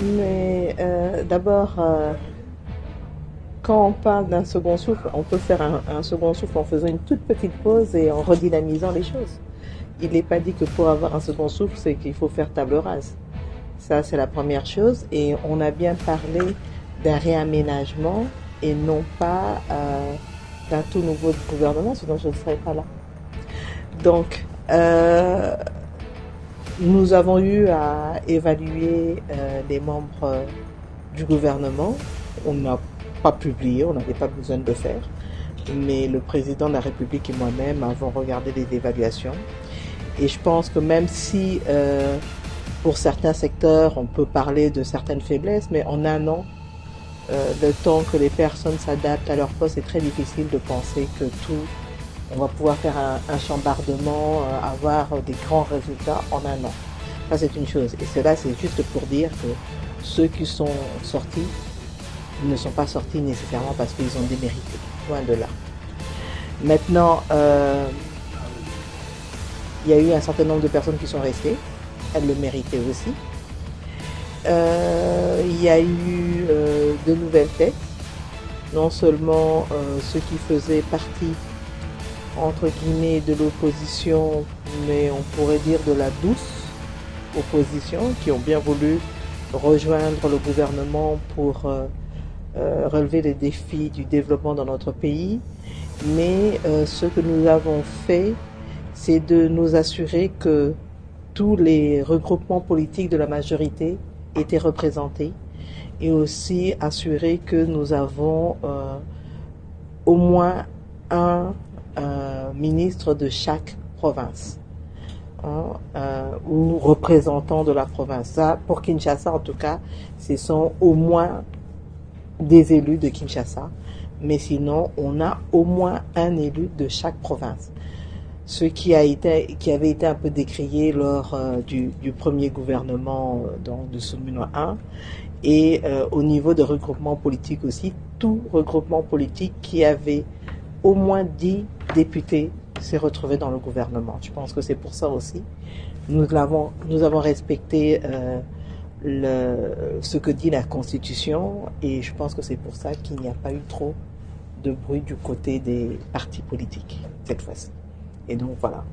Mais d'abord, quand on parle d'un second souffle, on peut faire un second souffle en faisant une toute petite pause et en redynamisant les choses. Il n'est pas dit que pour avoir un second souffle, c'est qu'il faut faire table rase. Ça, c'est la première chose. Et on a bien parlé d'un réaménagement et non pas d'un tout nouveau gouvernement, sinon je ne serais pas là. Donc, nous avons eu à évaluer les membres du gouvernement. On n'a pas publié, on n'avait pas besoin de le faire. Mais le président de la République et moi-même avons regardé les évaluations. Et je pense que même si pour certains secteurs on peut parler de certaines faiblesses, mais en un an, le temps que les personnes s'adaptent à leur poste, c'est très difficile de penser que tout, on va pouvoir faire un chambardement, avoir des grands résultats en un an. Ça, c'est une chose. Et cela, c'est juste pour dire que ceux qui sont sortis ne sont pas sortis nécessairement parce qu'ils ont démérité. Loin de là. Maintenant, il y a eu un certain nombre de personnes qui sont restées. Elles le méritaient aussi. Il y a eu de nouvelles têtes. Non seulement ceux qui faisaient partie, entre guillemets, de l'opposition, mais on pourrait dire de la douce opposition, qui ont bien voulu rejoindre le gouvernement pour relever les défis du développement dans notre pays. Mais ce que nous avons fait, c'est de nous assurer que tous les regroupements politiques de la majorité étaient représentés et aussi assurer que nous avons au moins un ministre de chaque province, hein, ou représentant de la province. Ça, pour Kinshasa en tout cas, ce sont au moins des élus de Kinshasa, mais sinon on a au moins un élu de chaque province. Ce qui avait été un peu décrié lors du premier gouvernement de Soumino 1, et au niveau de regroupement politique aussi, tout regroupement politique qui avait au moins 10 députés s'est retrouvé dans le gouvernement. Je pense que c'est pour ça aussi. Nous avons respecté ce que dit la Constitution, et je pense que c'est pour ça qu'il n'y a pas eu trop de bruit du côté des partis politiques cette fois-ci. Et donc voilà.